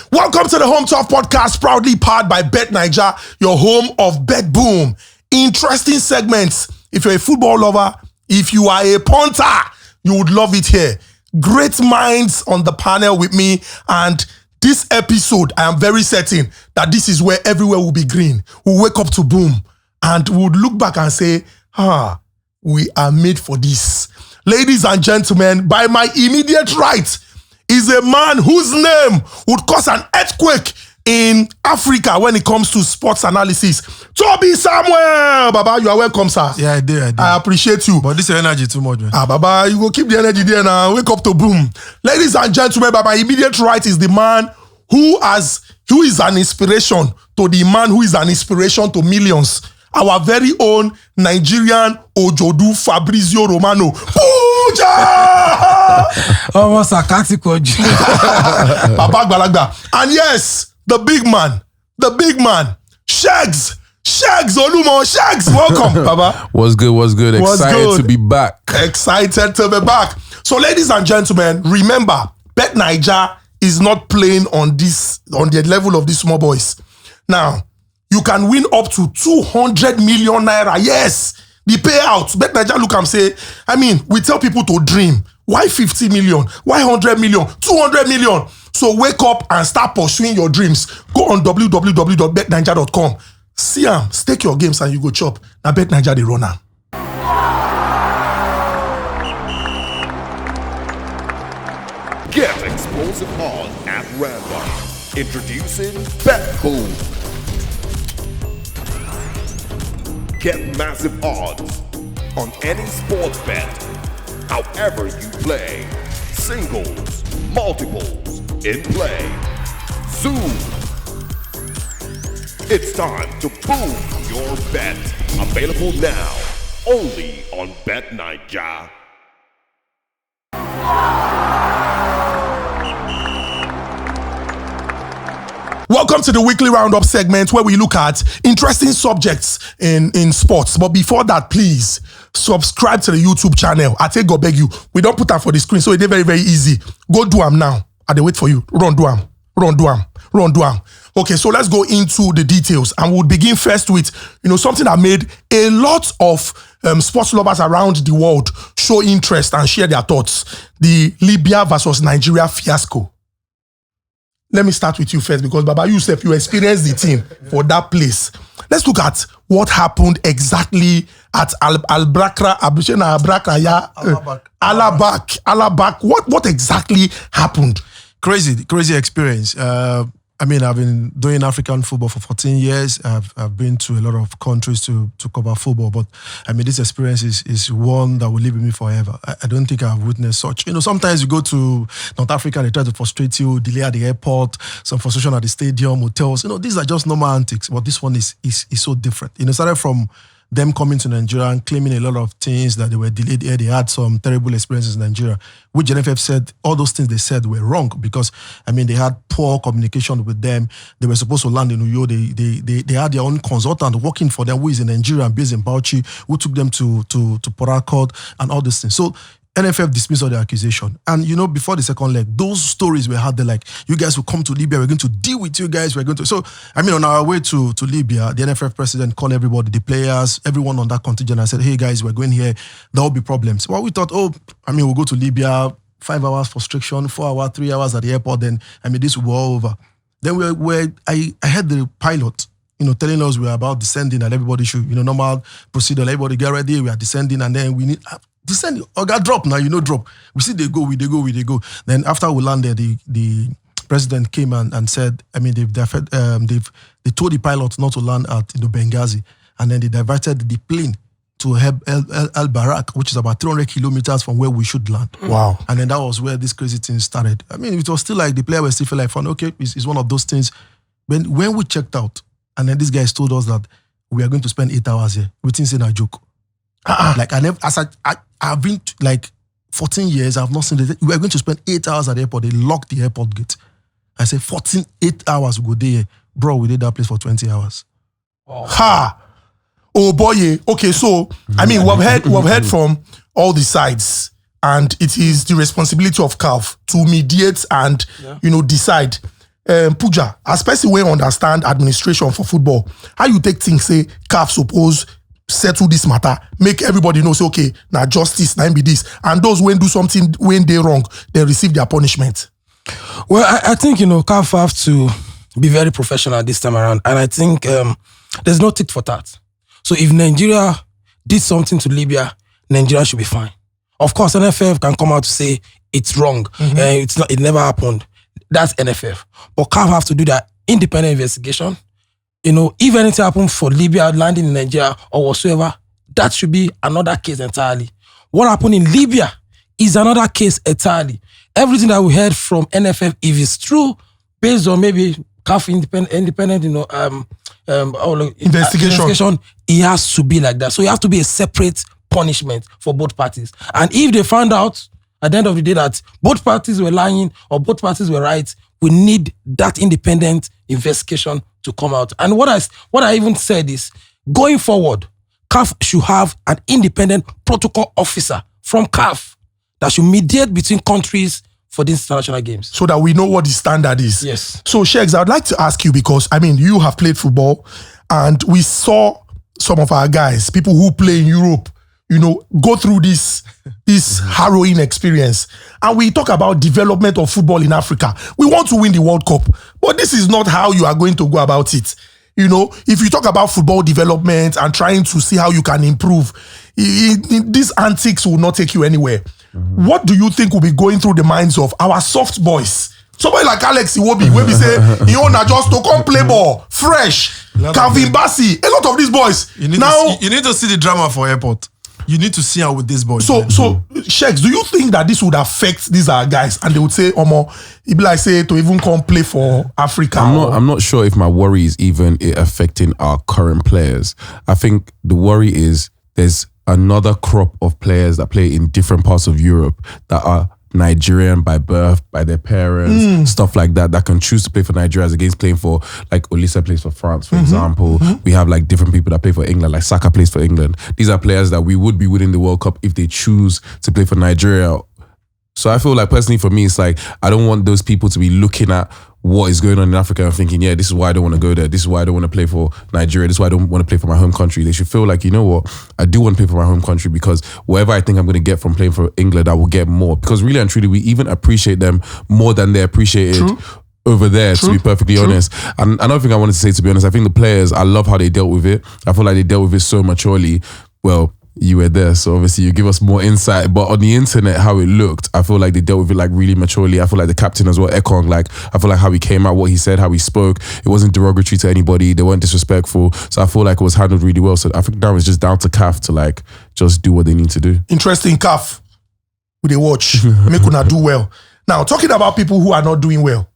Welcome to the Home Turf Podcast, proudly powered by betNigeria, your home of betBOOM. Interesting segments. If you're a football lover, if you are a punter, you would love it here. Great minds on the panel with me, and this episode, I am very certain that this is where everywhere will be green. We'll wake up to boom, and we'll look back and say, we are made for this. Ladies and gentlemen, by my immediate right, is a man whose name would cause an earthquake in Africa when it comes to sports analysis. Tobi Samuel! Baba, you are welcome, sir. Yeah, I did. I appreciate you. But this energy too much, man. Baba, you go keep the energy there now. Wake up to boom. Ladies and gentlemen, by my immediate right is the man who is an inspiration to the man who is an inspiration to millions. Our very own Nigerian Ojodu Fabrizio Romano. Pooja! Almost a Clasico. Papa Gbalagba. And yes, the big man, Sheggz Olumo. Sheggz, welcome, Papa. What's good? Excited to be back. Excited to be back. So, ladies and gentlemen, remember, betNigeria is not playing on the level of these small boys. Now, you can win up to 200 million naira. Yes, the payout. betNigeria look and say, we tell people to dream. Why 50 million? Why 100 million? 200 million? So wake up and start pursuing your dreams. Go on www.betnigeria.com. See them, stake your games and you go chop. Now betNigeria the runner. Get explosive odds at random. Introducing betBOOMs. Get massive odds on any sports bet, however you play. Singles, multiples, in play. Zoom. It's time to boom your bet. Available now, only on betNigeria. Welcome to the weekly roundup segment where we look at interesting subjects in sports. But before that, please subscribe to the YouTube channel. I take God beg you. We don't put that for the screen, so it's very, very easy. Go do them now. I wait for you. Run do them. Okay, so let's go into the details, and we'll begin first with something that made a lot of sports lovers around the world show interest and share their thoughts: the Libya versus Nigeria fiasco. Let me start with you first, because Baba, you experienced the team for that place. Let's look at what happened exactly at Alabak. What exactly happened? Crazy experience. I've been doing African football for 14 years. I've been to a lot of countries to cover football, but this experience is one that will live with me forever. I don't think I've witnessed such. Sometimes you go to North Africa, they try to frustrate you, delay at the airport, some frustration at the stadium, hotels. These are just normal antics, but this one is so different. Started from them coming to Nigeria and claiming a lot of things that they were delayed here. They had some terrible experiences in Nigeria, which NFF said all those things they said were wrong because, they had poor communication with them. They were supposed to land in Uyo. They had their own consultant working for them who is in Nigeria and based in Bauchi, who took them to Port Harcourt and all these things. So NFF dismissed all the accusation. And, before the second leg, those stories were had there like, you guys will come to Libya, we're going to deal with you guys, So, on our way to Libya, the NFF president called everybody, the players, everyone on that contingent and said, hey guys, we're going here, there will be problems. Well, we thought, we'll go to Libya, 5 hours frustration, 4 hours, 3 hours at the airport, then, this will be all over. Then I had the pilot, telling us we were about descending and everybody should, normal procedure, everybody get ready, we are descending and then we need... descend, got drop now, drop. We see they go. Then after we landed, the president came and said, they told the pilot not to land at Benghazi, and then they diverted the plane to El Barak, which is about 300 kilometers from where we should land. Wow. And then that was where this crazy thing started. It was still like the player was still feel like fun. Okay, it's one of those things. When we checked out, and then these guys told us that we are going to spend 8 hours here, we didn't say a joke. Like I've been like 14 years, I've not seen it. We are going to spend 8 hours at the airport. They locked the airport gate. I said 8 hours we go there. Bro, we did that place for 20 hours. Ha! Oh boy. Okay, so we've heard from all the sides, and it is the responsibility of CAF to mediate and decide. Pooja, as person wey understand administration for football, how you take things say CAF suppose settle this matter, make everybody know say okay, now justice, now be this, and those when do something when they wrong, they receive their punishment. Well, I think CAF have to be very professional this time around, and I think there's no tit for tat. So if Nigeria did something to Libya, Nigeria should be fine. Of course, NFF can come out to say it's wrong, it's not, it never happened. That's NFF. But CAF have to do that independent investigation. If anything happened for Libya landing in Nigeria or whatsoever, that should be another case entirely. What happened in Libya is another case entirely. Everything that we heard from NFF, if it's true, based on maybe CAF independent, investigation, it has to be like that. So it has to be a separate punishment for both parties. And if they found out at the end of the day that both parties were lying or both parties were right, we need that independent investigation to come out. And what I even said is, going forward, CAF should have an independent protocol officer from CAF that should mediate between countries for these international games. So that we know what the standard is. Yes. So Sheggz, I'd like to ask you, because you have played football and we saw some of our guys, people who play in Europe, go through this harrowing experience. And we talk about development of football in Africa. We want to win the World Cup, but this is not how you are going to go about it. If you talk about football development and trying to see how you can improve, these antics will not take you anywhere. What do you think will be going through the minds of our soft boys? Somebody like Alex Iwobi, where we say, just to come play ball, fresh. Calvin Bassey, a lot of these boys. You need to see the drama for airport. You need to see how with this boy. So Sheggz, do you think that this would affect these guys and they would say, it'd be like say to even come play for Africa? I'm not sure if my worry is even it affecting our current players. I think the worry is there's another crop of players that play in different parts of Europe that are Nigerian by birth, by their parents, stuff like that can choose to play for Nigeria as against playing for, like Olisa plays for France, for example. We have like different people that play for England, like Saka plays for England. These are players that we would be winning the World Cup if they choose to play for Nigeria. So I feel like personally for me, it's like, I don't want those people to be looking at what is going on in Africa and thinking, yeah, this is why I don't want to go there. This is why I don't want to play for Nigeria. This is why I don't want to play for my home country. They should feel like, you know what, I do want to play for my home country, because whatever I think I'm going to get from playing for England, I will get more. Because really and truly, we even appreciate them more than they're appreciated over there, to be perfectly honest. And another thing I wanted to say, to be honest, I think the players, I love how they dealt with it. I feel like they dealt with it so maturely. Well, you were there, so obviously you give us more insight. But on the internet, how it looked, I feel like they dealt with it like really maturely. I feel like the captain as well, Ekong, I feel like how he came out, what he said, how he spoke, it wasn't derogatory to anybody. They weren't disrespectful. So I feel like it was handled really well. So I think now it's just down to CAF to just do what they need to do. Interesting, CAF. Would they watch? Make una do well. Now, talking about people who are not doing well,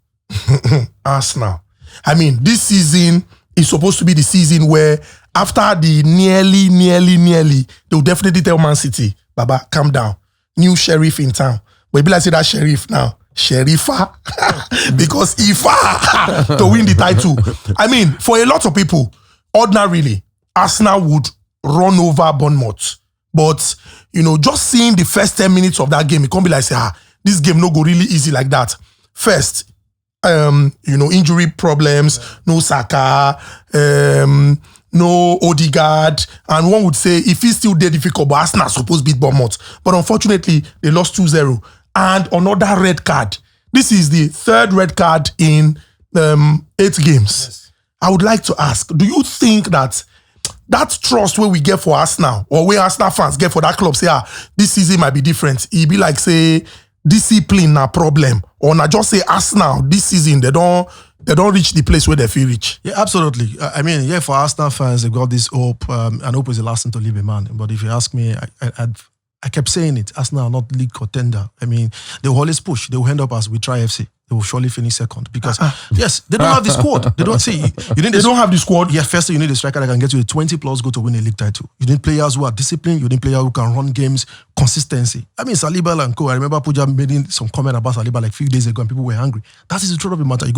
Arsenal. This season is supposed to be the season where after the nearly, they will definitely tell Man City, Baba, calm down. New sheriff in town. But if I say that sheriff now, Sherifa, because Ifa to win the title. For a lot of people, ordinarily, Arsenal would run over Bournemouth. But, just seeing the first 10 minutes of that game, it can't be like, say, this game no go really easy like that. First, injury problems, no Saka, no Odegaard, and one would say if it's still there difficult, but Arsenal supposed to beat Bournemouth. But unfortunately, they lost 2-0. And another red card. This is the third red card in 8 games. Yes. I would like to ask, do you think that trust where we get for Arsenal, or where Arsenal fans get for that club, say, this season might be different. It'd be like, say, discipline na problem, or na just say Arsenal this season they don't reach the place where they feel reach. Yeah, absolutely. For Arsenal fans, they've got this hope, and hope is the last thing to leave a man. But if you ask me, I kept saying it. Arsenal are not league contender. They will always push. They will end up as we try FC. They will surely finish second because yes, they don't have the squad. They don't see. They don't have the squad. Yeah, firstly, you need a striker that can get you a 20+ goal to win a league title. You need players who are disciplined. You need players who can run games, consistency. Saliba and co. I remember Pooja made some comment about Saliba like a few days ago, and people were angry. That is the truth of the matter. You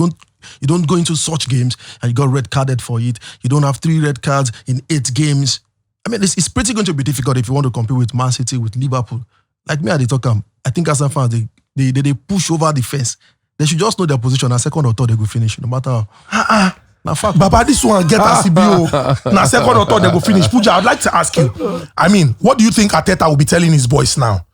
don't go into such games and you got red carded for it. You don't have 3 red cards in 8 games. It's pretty going to be difficult if you want to compete with Man City, with Liverpool. like me, they talk. I think Arsenal fans they push over the fence. They should just know their position. And second or third, they go finish. No matter how. Now, fuck. Baba, this one get a CBO. Now, second or third, they go finish. Pooja, I'd like to ask you. I mean, what do you think Arteta will be telling his boys now?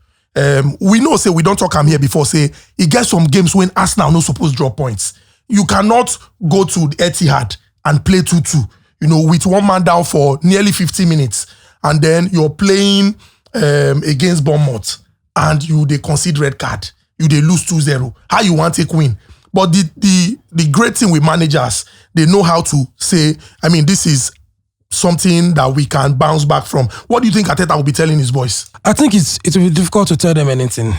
We know, say, we don't talk here before, say, he gets some games when Arsenal no supposed to drop points. You cannot go to Etihad and play 2-2, with one man down for nearly 50 minutes. And then you're playing against Bournemouth and they concede red card. They lose 2-0. How you want to take win? But the great thing with managers, they know how to say, I mean, this is something that we can bounce back from. What do you think Arteta will be telling his boys? I think it will be difficult to tell them anything,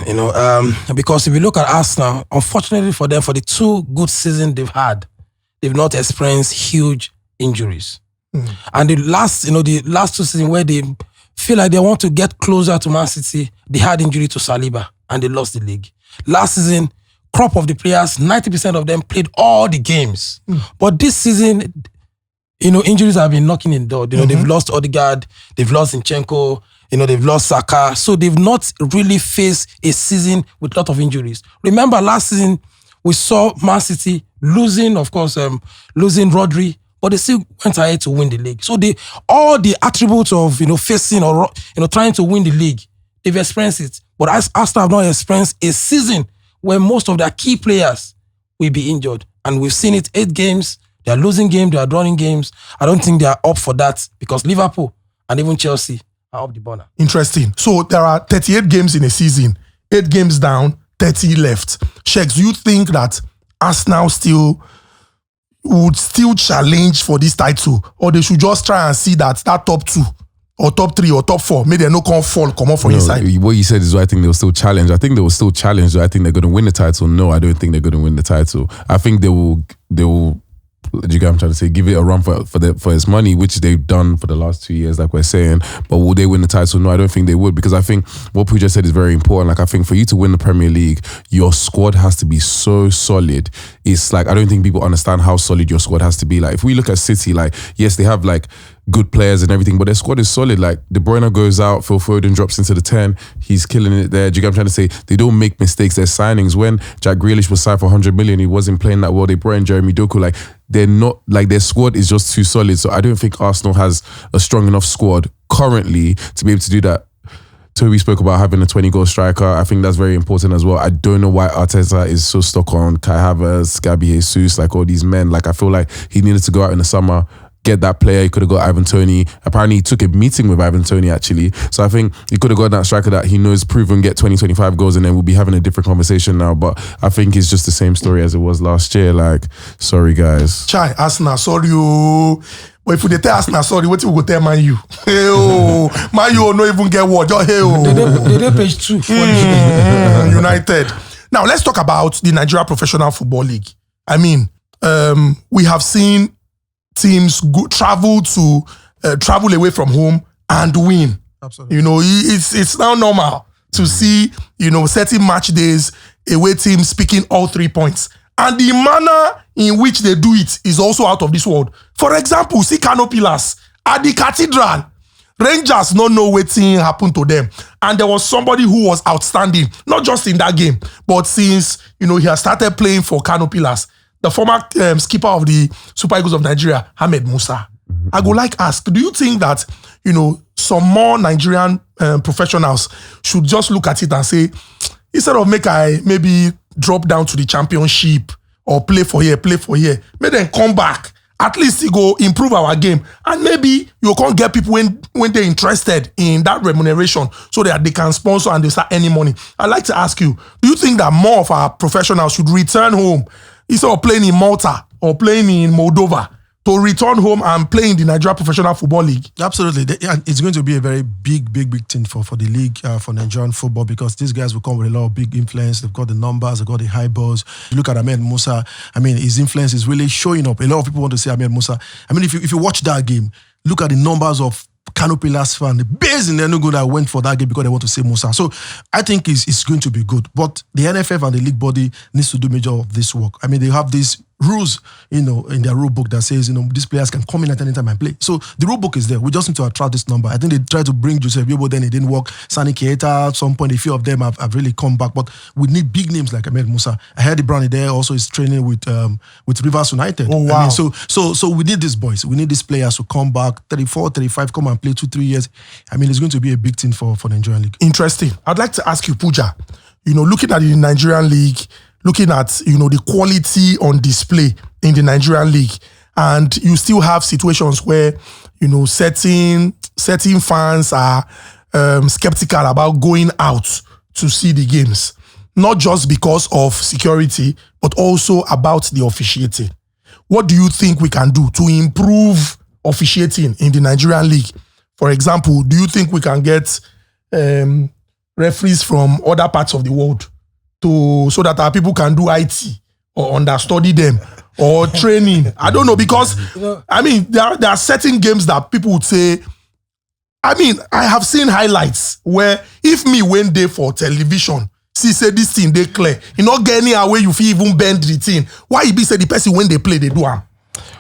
because if you look at Arsenal, unfortunately for them, for the 2 good seasons they've had, they've not experienced huge injuries. And the last 2 seasons where they feel like they want to get closer to Man City, they had injury to Saliba and they lost the league. Last season, crop of the players, 90% of them played all the games. But this season, injuries have been knocking in the door. They've lost Odegaard, they've lost Zinchenko, they've lost Saka. So they've not really faced a season with a lot of injuries. Remember last season, we saw Man City losing, of course, losing Rodri, but they still went ahead to win the league. So all the attributes of, facing or, trying to win the league, they've experienced it. But Arsenal have not experienced a season where most of their key players will be injured. And we've seen it 8 games. They are losing games. They are drawing games. I don't think they are up for that because Liverpool and even Chelsea are up the burner. Interesting. So there are 38 games in a season. 8 games down, 30 left. Sheggz, do you think that Arsenal would still challenge for this title? Or they should just try and see that top 2 or top 3 or top 4, maybe they no come off for inside? What you said is what I think they'll still challenge. I think they will still challenge. Do I think they're going to win the title? No, I don't think they're going to win the title. I think they will. Do you get what I'm trying to say? Give it a run for its money, which they've done for the last 2 years, like we're saying. But will they win the title? No, I don't think they would, because I think what Pooja said is very important. Like, I think for you to win the Premier League, your squad has to be so solid. It's like, I don't think people understand how solid your squad has to be. Like, if we look at City, like, yes, they have like good players and everything, but their squad is solid. Like, De Bruyne goes out, Phil Foden drops into the 10, he's killing it there. Do you get what I'm trying to say? They don't make mistakes. Their signings, when Jack Grealish was signed for 100 million, he wasn't playing that well. They brought in Jeremy Doku. Like, they're not, like, their squad is just too solid. So I don't think Arsenal has a strong enough squad currently to be able to do that. Toby spoke about having a 20-goal striker. I think that's very important as well. I don't know why Arteta is so stuck on Kai Havertz, Gabi Jesus, like all these men. Like, I feel like he needed to go out in the summer, get that player. He could have got Ivan Toney. Apparently, he took a meeting with Ivan Toney, actually. So I think he could have got that striker that he knows proven get 20, 25 goals, and then we'll be having a different conversation now. But I think it's just the same story as it was last year. Like, sorry, guys. Chai, Arsenal, sorry. But if we tell Arsenal, sorry, what we go tell Man U? Hey, Man U no even get what? Just hey, They did page 2. United. Now, let's talk about the Nigeria Professional Football League. I mean, we have seen teams travel away from home and win. Absolutely. It's now normal to see, certain match days, away teams picking all 3 points. And the manner in which they do it is also out of this world. For example, see Kano Pillars at the Cathedral. Rangers don't know what thing happened to them. And there was somebody who was outstanding, not just in that game, but since, he has started playing for Kano Pillars. The former skipper of the Super Eagles of Nigeria, Ahmed Musa. I go like ask, do you think that, some more Nigerian professionals should just look at it and say, instead of maybe drop down to the championship or play for here, maybe then come back. At least it go improve our game. And maybe you can't get people when they're interested in that remuneration so that they can sponsor and they start earning money. I'd like to ask you, do you think that more of our professionals should return home instead of playing in Malta or playing in Moldova, to return home and play in the Nigeria Professional Football League? Absolutely. It's going to be a very big thing for the league, for Nigerian football, because these guys will come with a lot of big influence. They've got the numbers, they've got the high balls. You look at Ahmed Musa, I mean, his influence is really showing up. A lot of people want to see Ahmed Musa. I mean, if you watch that game, look at the numbers of Kano Pillars fan, the base in Enugu that went for that game because they want to see Musa. So I think it's going to be good. But the NFF and the league body needs to do major of this work. I mean, they have this rules, in their rule book that says, these players can come in at any time and play. So the rule book is there. We just need to attract this number. I think they tried to bring Joseph Yobo, then it didn't work. Sani Keita, at some point, a few of them have really come back. But we need big names like Ahmed Musa. I heard Brownie there also is training with Rivers United. Oh, wow. I mean, so we need these boys. We need these players to come back, 34, 35, come and play 2-3 years. I mean, it's going to be a big thing for the Nigerian League. Interesting. I'd like to ask you, Pooja, looking at the Nigerian League, looking at, the quality on display in the Nigerian League, and you still have situations where, certain fans are skeptical about going out to see the games, not just because of security, but also about the officiating. What do you think we can do to improve officiating in the Nigerian League? For example, do you think we can get referees from other parts of the world so that our people can do IT or understudy them or training? I don't know, because I mean there are certain games that people would say. I mean, I have seen highlights where if me went there for television, see say this thing they clear, not get any way you feel even bend the thing. Why you be say the person when they play they do am?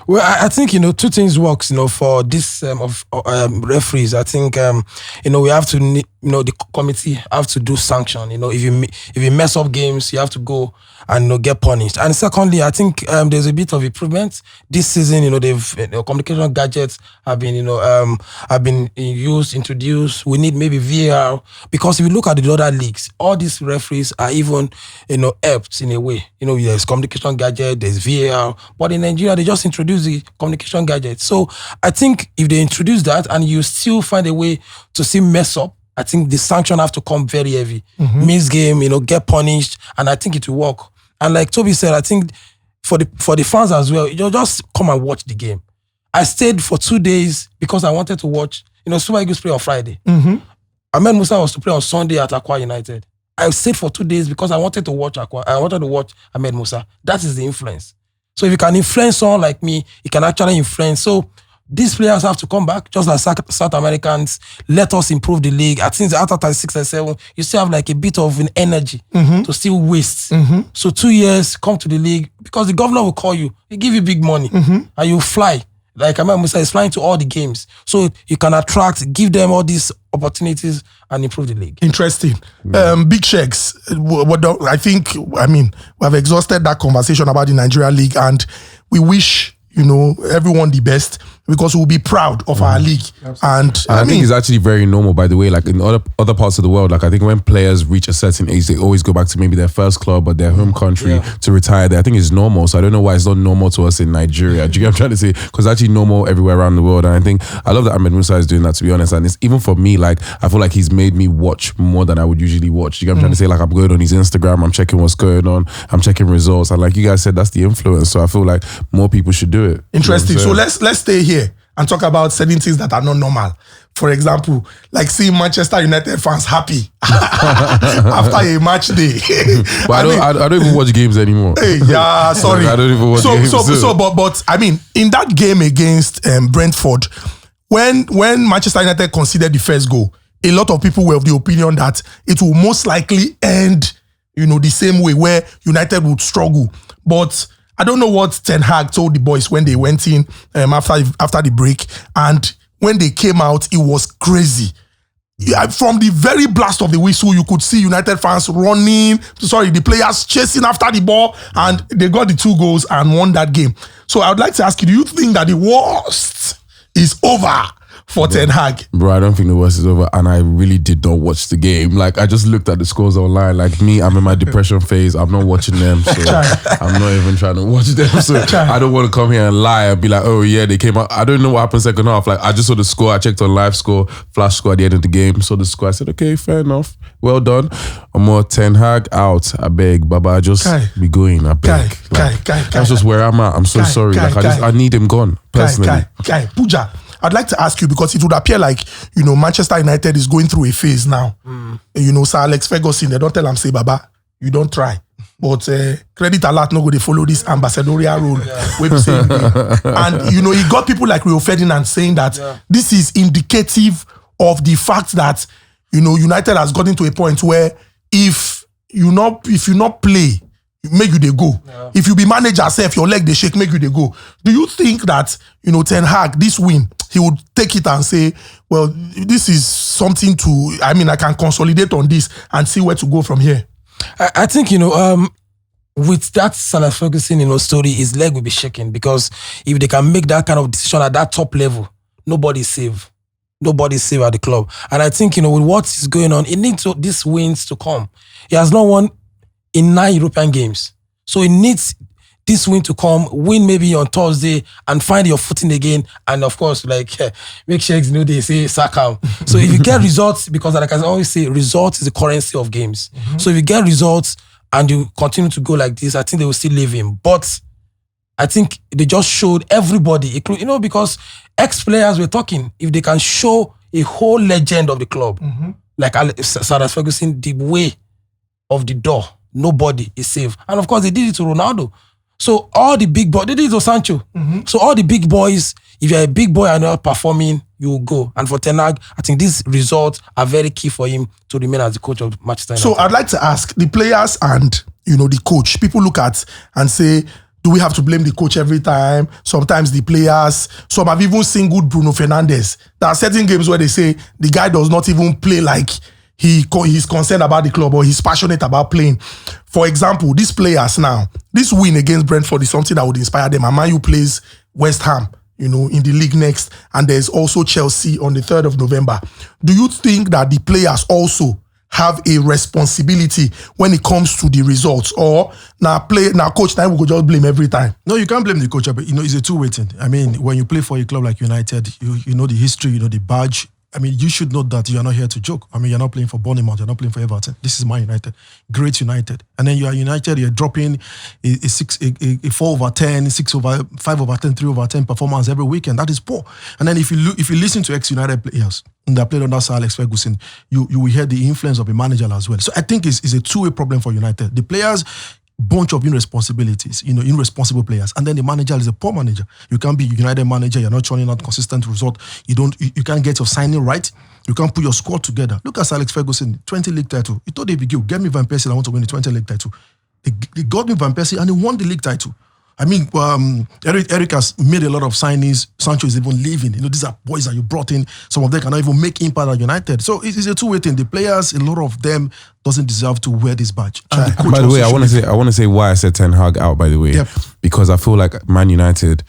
Well, I think, two things works, for this referees. I think, we have to, the committee have to do sanction. If you mess up games, you have to go and get punished. And secondly, I think there's a bit of improvement this season. They've communication gadgets have been, introduced. We need maybe VAR, because if you look at the other leagues, all these referees are even, helped in a way. There's communication gadget, there's VAR, but in Nigeria they just introduced the communication gadget. So I think if they introduce that and you still find a way to still mess up, I think the sanction have to come very heavy. Miss game, get punished, and I think it will work. And like Toby said, I think for the fans as well, just come and watch the game. I stayed for 2 days because I wanted to watch, Super Eagles play on Friday. Ahmed Musa was to play on Sunday at Aqua United. I stayed for 2 days because I wanted to watch Ahmed Musa. That is the influence. So if you can influence someone like me, you can actually influence. So these players have to come back, just like South Americans. Let us improve the league. I think after 36 and 7, you still have like a bit of an energy to still waste. So 2 years, come to the league, because the governor will call you. He give you big money and you fly. Like Ahmed Musa is flying to all the games. So you can attract, give them all these opportunities and improve the league. Interesting. Big Sheggz, we have exhausted that conversation about the Nigeria League, and we wish, everyone the best, because we'll be proud of our league. And I think it's actually very normal, by the way. Like in other parts of the world, like I think when players reach a certain age, they always go back to maybe their first club or their home country to retire there. I think it's normal. So I don't know why it's not normal to us in Nigeria. Do you get what I'm trying to say? Because it's actually normal everywhere around the world. And I think I love that Ahmed Musa is doing that, to be honest. And it's even for me, like I feel like he's made me watch more than I would usually watch. Do you get what I'm trying to say? Like I'm going on his Instagram, I'm checking what's going on, I'm checking results. And like you guys said, that's the influence. So I feel like more people should do it. Interesting. So let's stay here and talk about certain things that are not normal. For example, like seeing Manchester United fans happy after a match day. But I don't even watch games anymore. Yeah, sorry. I don't even watch games. But I mean, in that game against Brentford, when Manchester United conceded the first goal, a lot of people were of the opinion that it will most likely end, the same way, where United would struggle. But I don't know what Ten Hag told the boys when they went in after the break, and when they came out, it was crazy. From the very blast of the whistle, you could see United fans the players chasing after the ball, and they got the 2 goals and won that game. So I would like to ask you, do you think that the worst is over for Ten Hag? Bro, I don't think the worst is over, and I really did not watch the game. Like, I just looked at the scores online. Like me, I'm in my depression phase. I'm not watching them, so I'm not even trying to watch them. So I don't want to come here and lie and be like, oh yeah, they came out. I don't know what happened second half. Like, I just saw the score. I checked on live score, flash score at the end of the game. Saw the score. I said, okay, fair enough. Well done. I'm more Ten Hag out. I beg, Baba, just be going. I beg. That's just where I'm at. I'm so sorry. I need him gone, personally. Pooja, I'd like to ask you, because it would appear like, Manchester United is going through a phase now. Sir Alex Ferguson, they don't tell him, say, Baba, you don't try. But credit alert, no go, they follow this ambassadorial role. And, he got people like Rio Ferdinand saying that this is indicative of the fact that, United has gotten to a point where if you not play, make you they go. Yeah. If you be manager yourself, your leg they shake, make you they go. Do you think that, Ten Hag, this win, he would take it and say, well, this is something to, I can consolidate on this and see where to go from here? I think, with that Sir Alex Ferguson, story, his leg will be shaking, because if they can make that kind of decision at that top level, nobody's safe. Nobody's safe at the club. And I think, with what is going on, it needs these wins to come. He has not won in 9 European games. So it needs this win to come, win maybe on Thursday and find your footing again. And of course, make Sheggz, they say sack him. So if you get results, because like I always say, results is the currency of games. Mm-hmm. So if you get results and you continue to go like this, I think they will still leave him. But I think they just showed everybody, because ex-players were talking, if they can show a whole legend of the club, like Sir Alex Ferguson, the way of the door, nobody is safe. And of course, they did it to Ronaldo. So all the big boys, they did it to Sancho. So all the big boys, if you're a big boy and you're not performing, you will go. And for Ten Hag, I think these results are very key for him to remain as the coach of Manchester United. So I'd like to ask the players and, the coach, people look at and say, do we have to blame the coach every time? Sometimes the players. Some have even singled Bruno Fernandes. There are certain games where they say the guy does not even play like he's concerned about the club or he's passionate about playing. For example, these players now, this win against Brentford is something that would inspire them. And Man U plays West Ham, in the league next. And there's also Chelsea on the 3rd of November. Do you think that the players also have a responsibility when it comes to the results, or coach time we could just blame every time? No, you can't blame the coach, but it's a two-way thing. When you play for a club like United, you know the history, the badge. You should know that you are not here to joke. You're not playing for Bournemouth, you're not playing for Everton. This is Man United, great United. And then you are United, you're dropping a 4/10, 5/10, 3/10 performance every weekend. That is poor. And then if you listen to ex-United players that played under Sir Alex Ferguson, you will hear the influence of a manager as well. So I think it's a two-way problem for United. The players, bunch of irresponsibilities, irresponsible players, and then the manager is a poor manager. You can't be a United manager, you're not churning out consistent result. You can't get your signing right. You can't put your squad together. Look at Sir Alex Ferguson, 20 league title. He told David Gill, get me Van Persie, I want to win the 20 league title. He got me Van Persie and he won the league title. Eric has made a lot of signings. Sancho is even leaving. These are boys that you brought in. Some of them cannot even make impact at United. So it's a two-way thing. The players, a lot of them doesn't deserve to wear this badge. By the way, I want to say why I said Ten Hag out, by the way. Yep. Because I feel like Man United,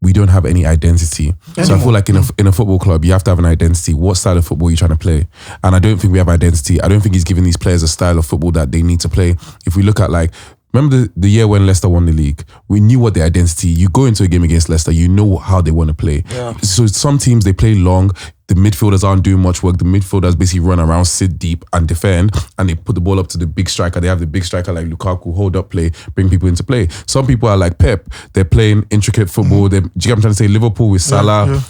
we don't have any identity. Anymore. So I feel like in a football club, you have to have an identity. What style of football are you trying to play? And I don't think we have identity. I don't think he's giving these players a style of football that they need to play. If we look at remember the year when Leicester won the league? We knew what their identity. You go into a game against Leicester, you know how they want to play. Yeah. So some teams, they play long. The midfielders aren't doing much work. The midfielders basically run around, sit deep and defend, and they put the ball up to the big striker. They have the big striker like Lukaku, hold up play, bring people into play. Some people are like Pep. They're playing intricate football. Do you get what I'm trying to say? Liverpool with Salah,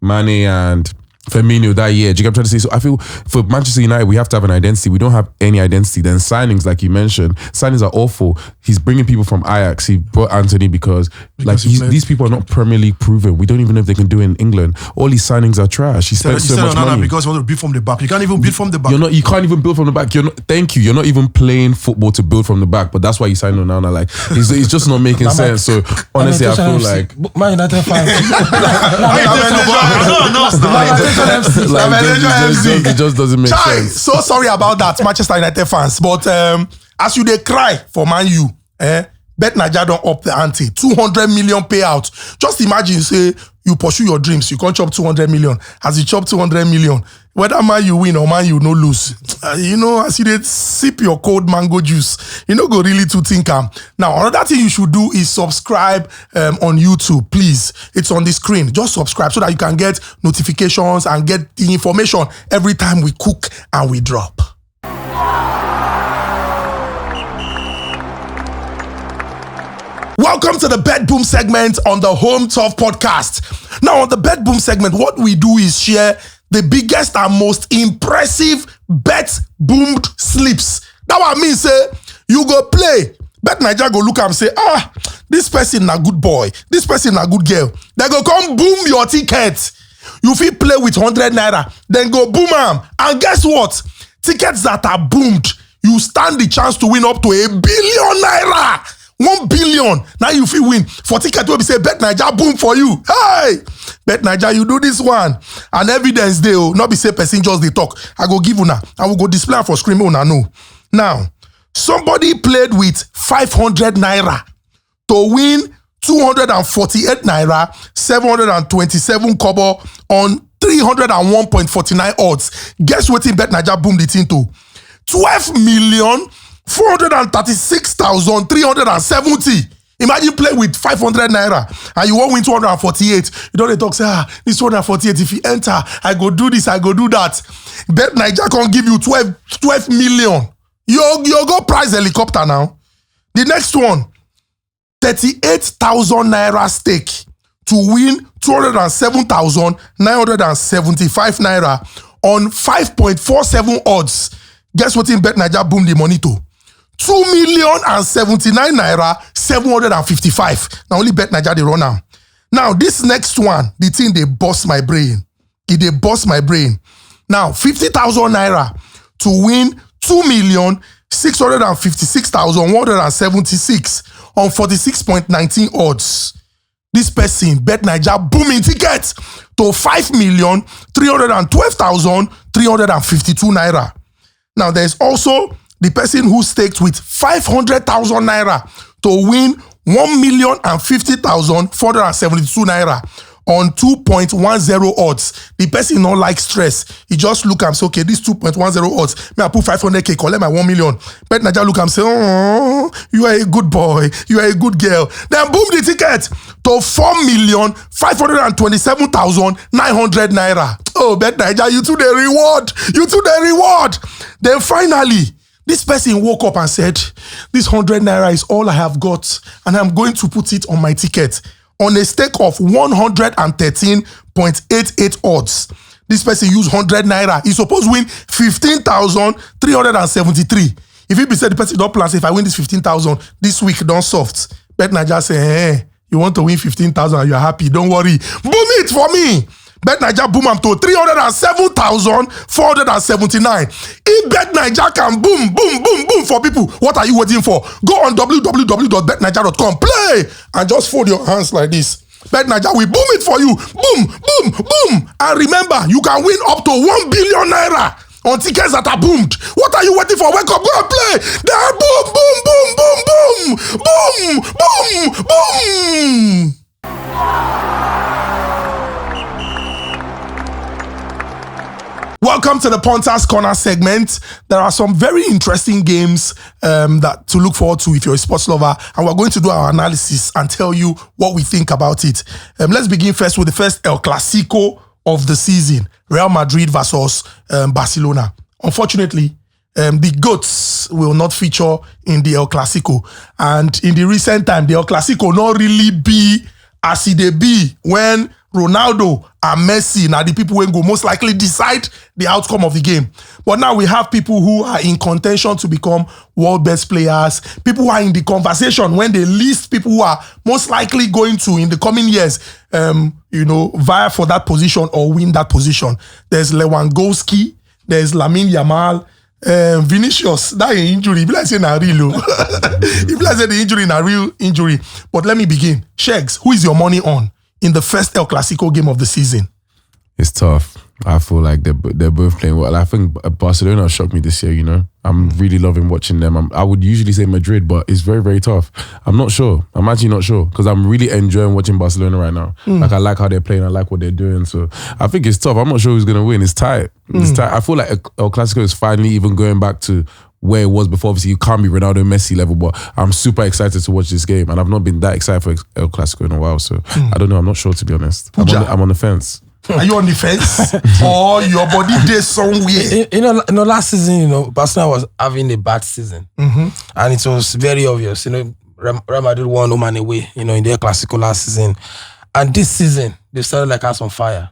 Mane and Firmino that year. Do you get what I'm trying to say? So I feel for Manchester United, we have to have an identity. We don't have any identity. Then signings, like you mentioned, signings are awful. He's bringing people from Ajax. He brought Anthony because these people are not Premier League proven. We don't even know if they can do it in England. All these signings are trash. He spent so much money. Because you want to build from the back. You can't even build from the back. You can't even build from the back. You're not even playing football to build from the back. But that's why you signed Onana. It's just not making sense. So honestly, I feel like Man United fans. It just doesn't make sense. So sorry about that, Manchester United fans. But as you they cry for Man U, betNaija don't up the ante. 200 million payout. Just imagine, say you pursue your dreams, you can't chop 200 million. As you chop 200 million, whether Man U win or Man U no lose, as you they sip your cold mango juice, go really to think. Now, another thing you should do is subscribe on YouTube, please. It's on the screen. Just subscribe so that you can get notifications and get the information every time we cook and we drop. Welcome to the betBOOM segment on the Home Turf podcast. Now, on the betBOOM segment, what we do is share the biggest and most impressive betBOOMed slips. That what I mean, say, you go play. betNaija go look and say, this person a good boy. This person a good girl. They go come boom your ticket. You fit play with 100 naira. Then go boom am. And guess what? Tickets that are boomed, you stand the chance to win up to ₦1 billion. 1 billion. Now you feel win. For ticket will be say Bet Naija boom for you. Hey, Bet Naija, you do this one. And evidence they not be say person just they talk. I go give una. I will go display for screen una know. Now, somebody played with 500 naira to win 248 naira, 727 kobo on 301.49 odds. Guess what in Bet Naija boom the thing to? 12,436,370. Imagine play with 500 naira and you won't win 248. You don't talk, say, this 248, if you enter, I go do this, I go do that. Bet Naija can give you 12 million. You go prize helicopter now. The next one, 38,000 naira stake to win 207,975 naira on 5.47 odds. Guess what in Bet Naija boom the money to? 2,079,755 naira. Now only Bet Naija they run now. Now this next one, the thing they bust my brain. They bust my brain. Now 50,000 naira to win 2,656,176 on 46.19 odds. This person Bet Naija booming tickets to 5,312,352 naira. Now there's also the person who staked with 500,000 naira to win 1,050,472 naira on 2.10 odds. The person not like stress. He just look and say, okay, this 2.10 odds. May I put 500K, collect my 1 million. Bet Naija look and say, oh, you are a good boy. You are a good girl. Then boom the ticket to 4,527,900 naira. Oh, Bet Naija, you to the reward. You to the reward. Then finally, this person woke up and said, this 100 naira is all I have got and I'm going to put it on my ticket on a stake of 113.88 odds. This person used 100 naira. He's supposed to win 15,373. If he be said the person don't plan, say if I win this 15,000 this week, don't soft. Bet Naija say, hey, you want to win 15,000 and you're happy. Don't worry. Boom it for me. Bet Naija boom am to 307,479. If Bet Naija can boom for people, what are you waiting for? Go on www.betnaija.com, play, and just fold your hands like this. Bet Naija will boom it for you. Boom. And remember, you can win up to 1 billion naira on tickets that are boomed. What are you waiting for? Wake up, go and play. There, boom. Welcome to the Ponta's Corner segment. There are some very interesting games that to look forward to if you're a sports lover, and we're going to do our analysis and tell you what we think about it. Let's begin first with the first El Clasico of the season, Real Madrid versus Barcelona. Unfortunately, the GOATs will not feature in the El Clasico, and in the recent time, the El Clasico not really be as it be when Ronaldo and Messi now the people who go most likely decide the outcome of the game. But now we have people who are in contention to become world best players, people who are in the conversation when they list people who are most likely going to in the coming years, vie for that position or win that position. There's Lewandowski, there's Lamine Yamal, Vinicius, that injury, if like say na real, if like say the injury na real injury. But let me begin. Sheggz, who is your money on in the first El Clasico game of the season? It's tough. I feel like they're both playing well. I think Barcelona shocked me this year, I'm really loving watching them. I would usually say Madrid, but it's very, very tough. I'm not sure. I'm actually not sure because I'm really enjoying watching Barcelona right now. Like I like how they're playing. I like what they're doing. So I think it's tough. I'm not sure who's going to win. It's tight. It's tight. I feel like El Clasico is finally even going back to where it was before. Obviously, you can't be Ronaldo Messi level, but I'm super excited to watch this game. And I've not been that excited for El Clasico in a while. So I don't know. I'm not sure, to be honest. I'm on the fence. Are you on the fence? Or your body there somewhere? Last season, Barcelona was having a bad season. And it was very obvious. Real Madrid won home and away, in their Clasico last season. And this season, they started like us on fire.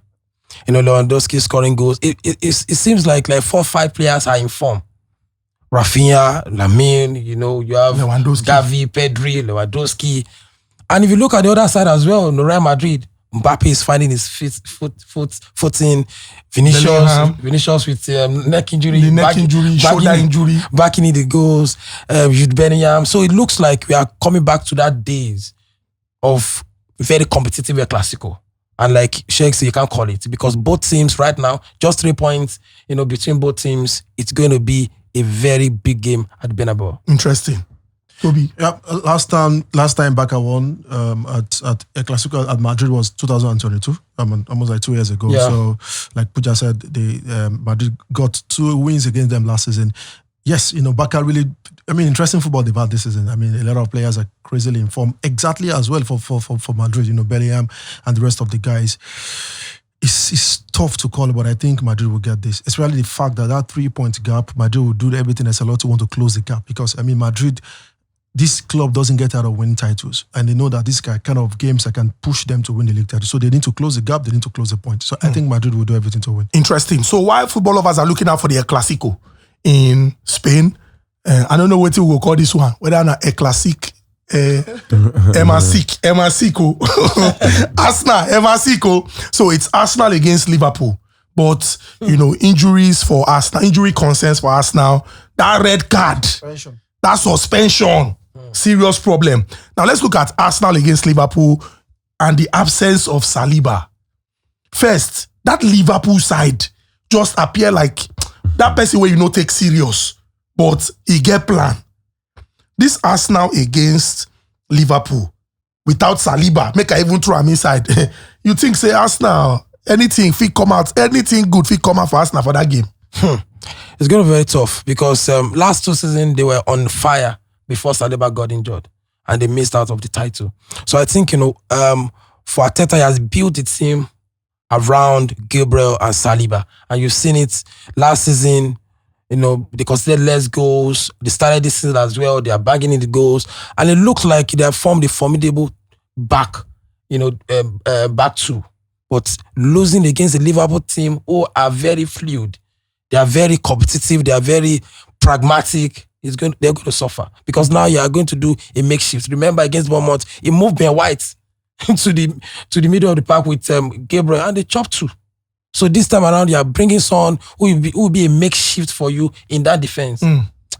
Lewandowski scoring goals. It seems like 4 or 5 players are in form. Rafinha, Lamine, you have Gavi, Pedri, Lewandowski. And if you look at the other side as well, Real Madrid, Mbappe is finding his footing. Vinicius with neck injury, shoulder injury, backing in the goals. Jude Bellingham. So it looks like we are coming back to that days of very competitive Clasico. And like Sheggz, you can't call it because both teams right now, just 3 points, between both teams, it's going to be a very big game at Bernabeu. Interesting. Tobi. Yeah, last time back I won at a Clasico at Madrid was 2022, almost like 2 years ago. Yeah. So, like Pooja said, Madrid got 2 wins against them last season. Yes, Barca really, interesting football they've had this season. A lot of players are crazily informed, exactly as well for Madrid, Bellingham and the rest of the guys. It's tough to call, but I think Madrid will get this. Especially the fact that 3-point gap, Madrid will do everything that's a lot to want to close the gap because, Madrid, this club doesn't get out of winning titles. And they know that this kind of games that can push them to win the league title. So they need to close the gap, they need to close the point. So I think Madrid will do everything to win. Interesting. So while football lovers are looking out for the Clasico in Spain, I don't know what we will call this one, whether not a Clasic, Emasico, Arsenal, Emasico. So it's Arsenal against Liverpool. But, injuries for Arsenal, injury concerns for Arsenal, that red card, that suspension, serious problem. Now let's look at Arsenal against Liverpool and the absence of Saliba. First, that Liverpool side just appear like that person where take serious, but he get plan. This Arsenal against Liverpool without Saliba, make I even throw him inside. You think say Arsenal, anything fit come out, anything good fit come out for Arsenal for that game? It's going to be very tough because last 2 seasons they were on fire before Saliba got injured and they missed out of the title. So I think, for Arteta, he has built the team around Gabriel and Saliba. And you've seen it last season, they considered less goals. They started this season as well. They are bagging in the goals. And it looks like they have formed a formidable back two. But losing against the Liverpool team who are very fluid, they are very competitive, they are very pragmatic, they're going to suffer. Because now you are going to do a makeshift. Remember against Bournemouth, he moved Ben White to the middle of the park with Gabriel and they chopped 2. So this time around, you are bringing someone who will be a makeshift for you in that defense.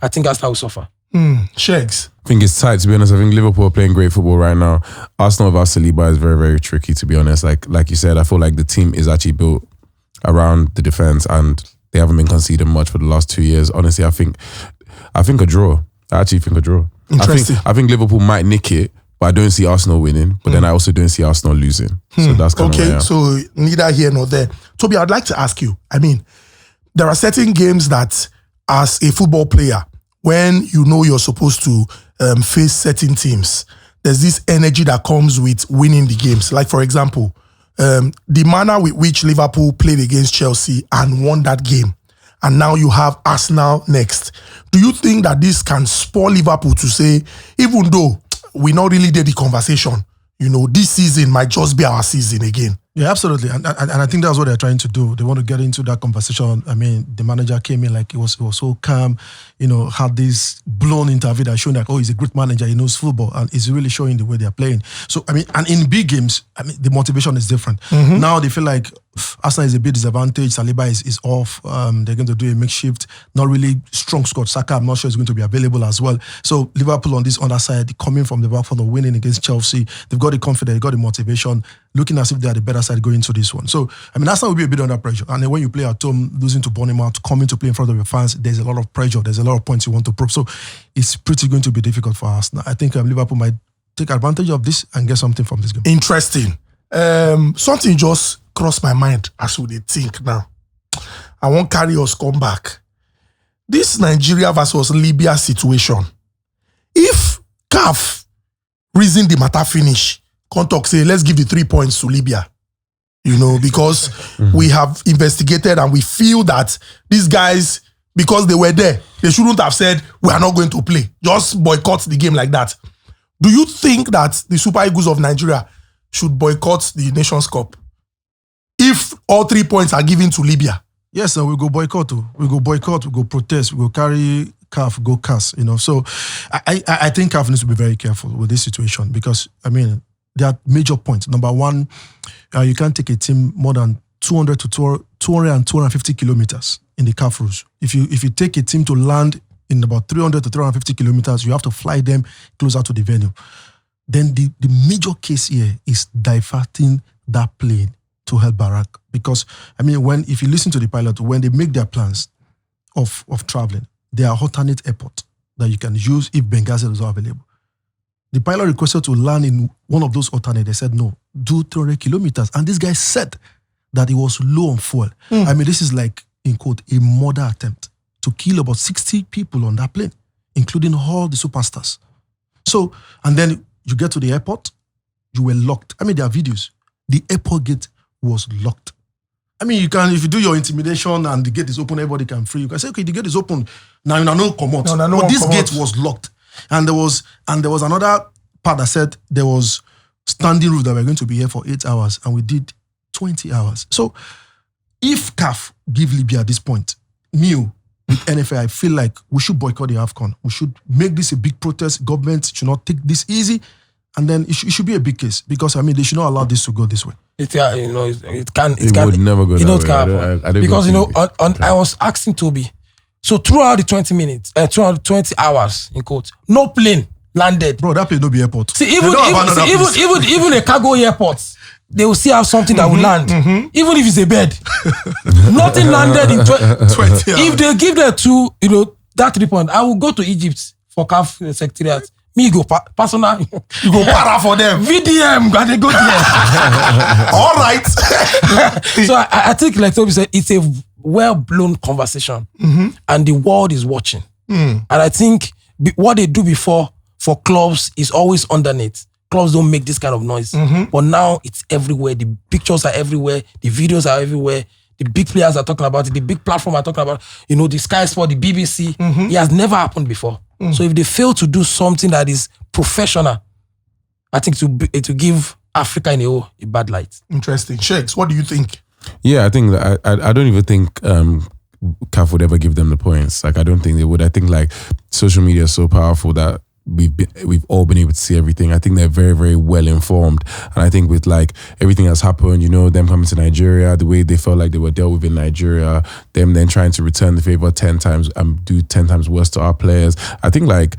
I think that's how we suffer. Sheggz. I think it's tight, to be honest. I think Liverpool are playing great football right now. Arsenal without Saliba is very, very tricky, to be honest. Like you said, I feel like the team is actually built around the defense and they haven't been conceding much for the last 2 years. Honestly, I think a draw. I actually think a draw. Interesting. I think Liverpool might nick it, but I don't see Arsenal winning. But then I also don't see Arsenal losing. So that's kind of okay. So neither here nor there. Tobi, I'd like to ask you. There are certain games that, as a football player, when you're supposed to face certain teams, there's this energy that comes with winning the games. Like for example, the manner with which Liverpool played against Chelsea and won that game, and now you have Arsenal next. Do you think that this can spur Liverpool to say, even though we not really did the conversation, this season might just be our season again? Yeah, absolutely. And I think that's what they're trying to do. They want to get into that conversation. The manager came in like he was so calm, had this blown interview that showing like, he's a great manager, he knows football, and it's really showing the way they're playing. So, and in big games, the motivation is different. Now they feel like Arsenal is a bit disadvantaged, Saliba is off, they're going to do a makeshift, not really strong squad. Saka, I'm not sure is going to be available as well. So Liverpool on this other side, coming from the back for the winning against Chelsea, they've got the confidence, they've got the motivation, looking as if they are the better side going into this one. So, Arsenal will be a bit under pressure. And then when you play at home, losing to Bournemouth, coming to play in front of your fans, there's a lot of pressure. There's a lot of points you want to prove. So, it's pretty going to be difficult for us. I think Liverpool might take advantage of this and get something from this game. Interesting. Something just crossed my mind as we think now. I won't carry us come back. This Nigeria versus Libya situation. If CAF reason the matter finish, Contact say, let's give the 3 points to Libya. Because we have investigated and we feel that these guys, because they were there, they shouldn't have said, we are not going to play. Just boycott the game like that. Do you think that the Super Eagles of Nigeria should boycott the Nations Cup if all 3 points are given to Libya? Yes, and we go boycott. We go protest, we go carry CAF, go CAS. So I think CAF needs to be very careful with this situation because, there are major points. Number one, you can't take a team more than 200 to 200 and 250 kilometers in the CAF rules. If you take a team to land in about 300 to 350 kilometers, you have to fly them closer to the venue. Then the major case here is diverting that plane to El Barak. Because, if you listen to the pilot, when they make their plans of traveling, there are alternate airports that you can use if Benghazi is not available. The pilot requested to land in one of those alternates. They said, no, do 300 kilometers. And this guy said that he was low on fuel. This is like, in quote, a murder attempt to kill about 60 people on that plane, including all the superstars. So, and then you get to the airport, you were locked. There are videos. The airport gate was locked. You can, if you do your intimidation and the gate is open, everybody can free. You can say, okay, the gate is open. Now you know come out. But this gate was locked. And there was another part that said there was standing rule that we're going to be here for 8 hours, and we did 20 hours. So if CAF give Libya at this point, with NFA, I feel like we should boycott the AFCON. We should make this a big protest. Government should not take this easy. And then it should be a big case because, they should not allow this to go this way. It would never go that way. I don't because, I was asking Toby, so throughout the 20 minutes, 20 hours, in quote, no plane landed. Bro, that plane no be airport. See, even a cargo airport, they will still have something that will land. Even if it's a bed. Nothing landed in 20 hours. If they give that to, that 3 point, I will go to Egypt for CAF secretariat. Me go personal. You go para for them. VDM, gotta go there. All right. So I think, like Toby said, it's a well-blown conversation. And the world is watching. And I think what they do before for clubs is always underneath. Clubs don't make this kind of noise. But now it's everywhere. The pictures are everywhere. The videos are everywhere. The big players are talking about it. The big platform are talking about, the Sky Sport, the BBC. It has never happened before. So if they fail to do something that is professional, I think to give Africa in a bad light. Interesting. Sheggz, what do you think? Yeah, I think that I don't even think CAF would ever give them the points. Like, I don't think they would. I think like social media is so powerful that we've all been able to see everything. I think they're very, very well informed. And I think with like everything that's happened, them coming to Nigeria, the way they felt like they were dealt with in Nigeria, them then trying to return the favor 10 times and do 10 times worse to our players. I think like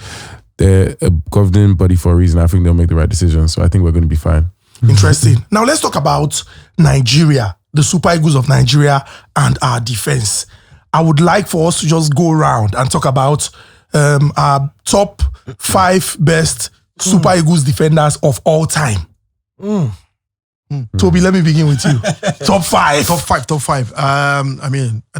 they're a governing body for a reason. I think they'll make the right decision. So I think we're going to be fine. Interesting. Now let's talk about Nigeria, the Super Eagles of Nigeria and our defense. I would like for us to just go around and talk about our top 5 best Super Eagles defenders of all time. Toby, let me begin with you. Top 5. Top five. I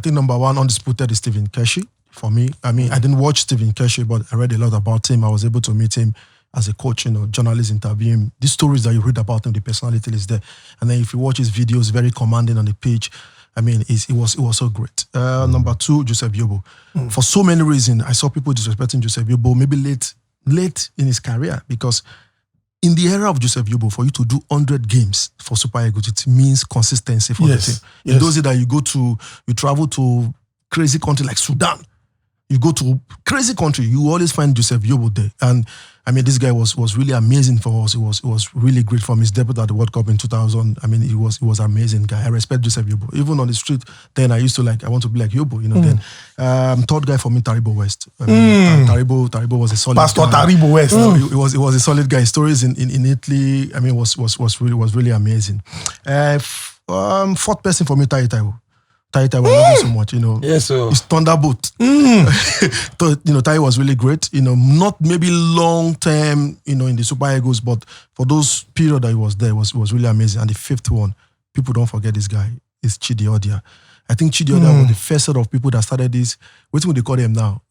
think number 1 undisputed is Stephen Keshi for me. I didn't watch Stephen Keshi, but I read a lot about him. I was able to meet him as a coach, journalists interview him. These stories that you read about him, the personality is there. And then if you watch his videos, very commanding on the pitch. It was so great. Number 2, Joseph Yobo. For so many reasons, I saw people disrespecting Joseph Yobo, maybe late in his career, because in the era of Joseph Yobo, for you to do 100 games for Super Eagles, it means consistency for the team. In those days that you travel to crazy country like Sudan, you go to crazy country, you always find Joseph Yobo there. And this guy was really amazing for us. It was really great from his debut at the World Cup in 2000. He was an amazing guy. I respect Joseph Yobo. Even on the street, then I used to I want to be like Yobo, Then third guy for me, Taribo West. Taribo was a solid Pastor guy. Taribo West. It was a solid guy. Stories in Italy, was really amazing. Fourth person for me, Taiwo. Tai I love him so much, Yes, sir. His thunderbolt. Tai was really great. Not maybe long term, in the Super Eagles, but for those period that he was there, was really amazing. And the 5th one, people don't forget this guy, is Chidi Odia. I think Chidi Odia was the first set of people that started this. What do they call them now?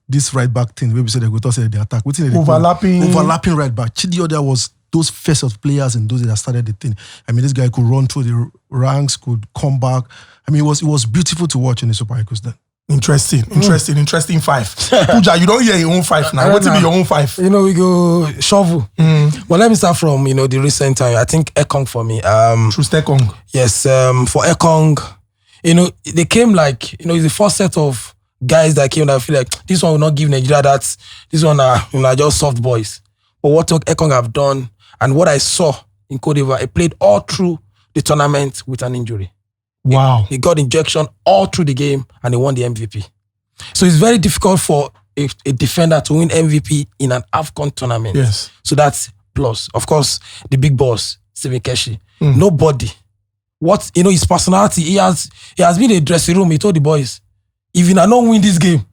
This right back thing. Where we say they go to say the attack. Overlapping right back. Chidi Odia was those first of players and those that started the thing. This guy could run through the ranks, could come back. It was beautiful to watch in the Super Eagles then. Interesting 5. Pooja, you don't hear your own 5 now. What will be your own 5? We go shovel. Well, let me start from, the recent time. I think Ekong for me. Trust Ekong. Yes, for Ekong, they came like, it's the first set of guys that came that I feel like this one will not give Nigeria that. This one are just soft boys. But what Ekong have done, And what I saw in Cote d'Ivoire, he played all through the tournament with an injury. Wow. He got injection all through the game and he won the MVP. So it's very difficult for a defender to win MVP in an AFCON tournament. Yes. So that's plus. Of course, the big boss, Stephen Keshi. Nobody. What, his personality, he has been in a dressing room, he told the boys, if you don't win this game,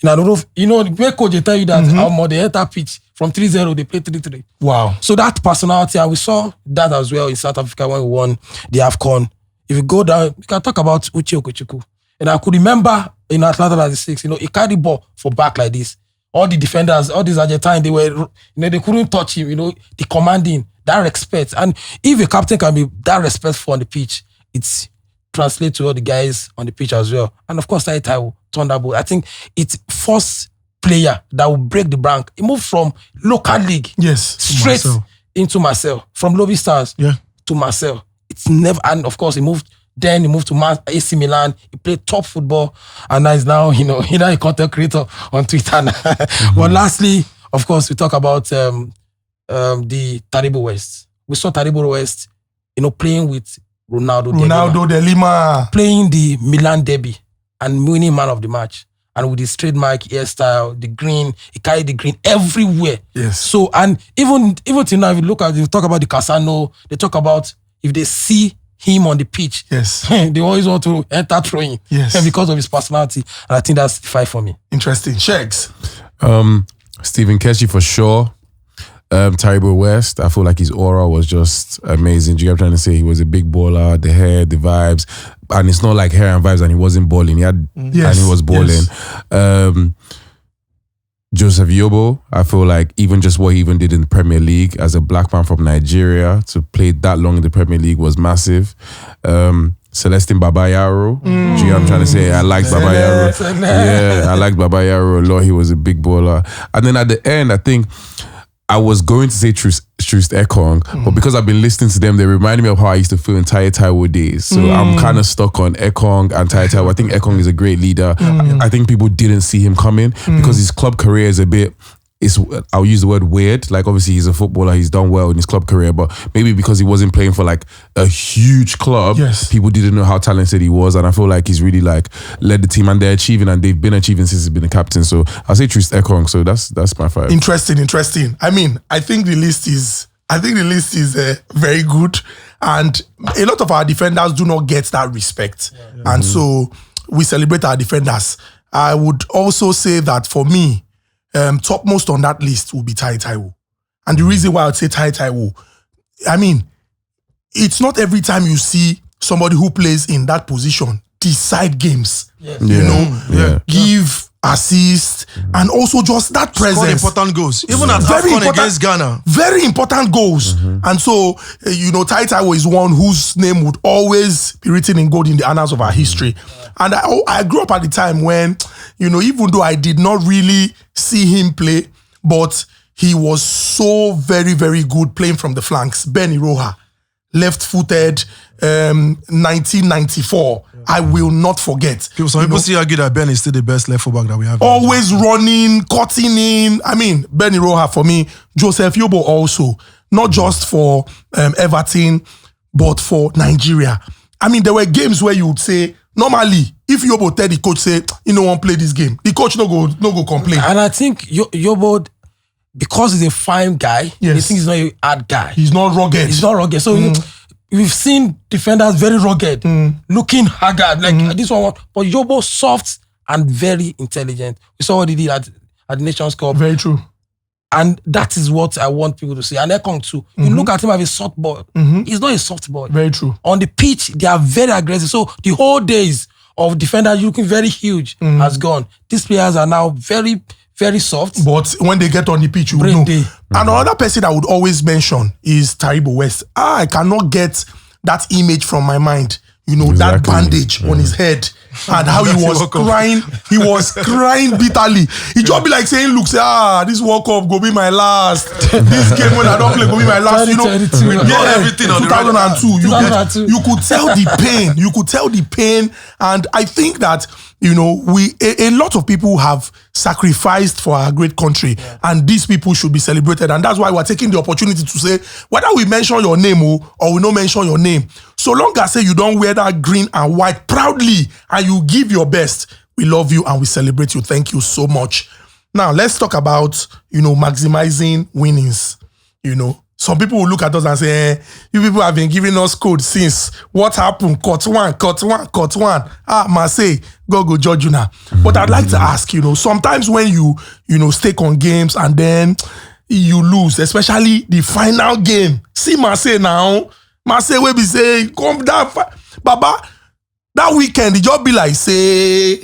the way coach they tell you that how much they enter pitch from 3-0, they play 3-3. Wow. So that personality, and we saw that as well in South Africa when we won the AFCON. If you go down, you can talk about Uche Okechukwu. And I could remember in Atlanta 96, he carried the ball for back like this. All the defenders, all these Argentines, they couldn't touch him, the commanding, that respect. And if a captain can be that respectful on the pitch, it's translate to all the guys on the pitch as well. And of course, Taiwo, Thunderbolt. I think it's first player that will break the bank. He moved from local league straight into Marseille. From Lobby Stars to Marseille. It's never, and of course, he moved to AC Milan. He played top football, and now he's now, he's a content creator on Twitter. But lastly, of course, we talk about the Taribo West. We saw Taribo West, playing with Ronaldo de Lima, playing the Milan derby and winning man of the match. And with his trademark hairstyle, the green, he carried the green everywhere. Yes. So, and even till now, if you talk about the Casano, they talk about if they see him on the pitch, they always want to enter throwing because of his personality. And I think that's the fight for me. Interesting. Sheggz. Stephen Keshi for sure. Taribo West, I feel like his aura was just amazing. Do you get what I'm trying to say? He was a big baller, the hair, the vibes. And it's not like hair and vibes and he wasn't balling. He had and he was balling. Joseph Yobo, I feel like even just what he even did in the Premier League as a black man from Nigeria to play that long in the Premier League was massive. Celestine Babayaro. Do you know what I'm trying to say? I like Babayaro. Yeah, I like Babayaro a lot. He was a big baller. And then at the end, I think I was going to say Troost Ekong, but because I've been listening to them, they remind me of how I used to feel in Taiwo days. So I'm kind of stuck on Ekong and Taiwo. I think Ekong is a great leader. I think people didn't see him coming because his club career is a bit, I'll use the word weird. Like obviously he's a footballer, he's done well in his club career, but maybe because he wasn't playing for like a huge club, people didn't know how talented he was. And I feel like he's really like led the team and they're achieving and they've been achieving since he's been a captain. So I'll say Troost Ekong. So that's my five. Interesting. I mean, I think the list is very good. And a lot of our defenders do not get that respect. And so we celebrate our defenders. I would also say that for me, topmost on that list will be Taiwo. And the reason why I would say Taiwo, I mean, it's not every time you see somebody who plays in that position decide games. Give assist and also just that presence. Important goals. Even at AFCON against Ghana. Very important goals. And so, Taiwo is one whose name would always be written in gold in the annals of our history. And I grew up at the time when, even though I did not really see him play, but he was so very, very good playing from the flanks. Ben Iroha, left-footed, 1994. I will not forget. Some people still argue that Ben is still the best left fullback that we have. Always running, cutting in. I mean, Ben Iroha for me, Joseph Yobo also. Not just for Everton, but for Nigeria. I mean, there were games where you would say, normally, if Yobo tell the coach, say, won't play this game, the coach no go complain. And I think Yobo, because he's a fine guy, they think he's not a hard guy. He's not rugged. So we've seen defenders very rugged, looking haggard, like this one. But Yobo soft and very intelligent. We saw what he did at the Nations Cup. Very true. And that is what I want people to see. And Ekong too. You look at him as a soft boy. He's not a soft boy. Very true. On the pitch, they are very aggressive. So the whole days of defenders looking very huge has gone. These players are now very, very soft. But when they get on the pitch, you know. And another person I would always mention is Taribo West. I cannot get that image from my mind. That bandage on his head. and how he was crying. He was crying bitterly. He just be like saying, "Look, say, this World Cup go be my last. This game when I don't play go be my last." You know, everything on 2002. You could tell the pain. You could tell the pain, and I think that a lot of people have sacrificed for our great country, and these people should be celebrated. And that's why we're taking the opportunity to say, whether we mention your name or we don't mention your name, so long as say you don't wear that green and white proudly and you give your best, we love you and we celebrate you. Thank you so much. Now let's talk about maximizing winnings. Some people will look at us and say, you people have been giving us code since. What happened? Cut one. Marseille, go judge you now. But I'd like to ask, sometimes when you stake on games and then you lose, especially the final game. See Marseille now. Marseille will be saying, come down. Baba, that weekend, it just be like, say,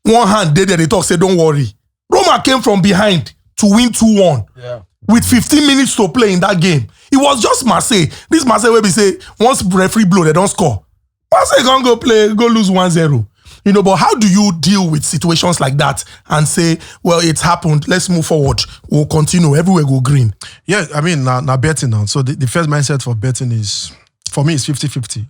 one hand there, they talk, say, don't worry. Roma came from behind to win 2-1. Yeah. With 15 minutes to play in that game. It was just Marseille. This Marseille where we say, once referee blow, they don't score. Marseille can't go lose 1-0. But how do you deal with situations like that and say, well, it's happened, let's move forward. We'll continue, everywhere go green. Yeah, I mean, now betting now. So the first mindset for betting is, for me, it's 50-50.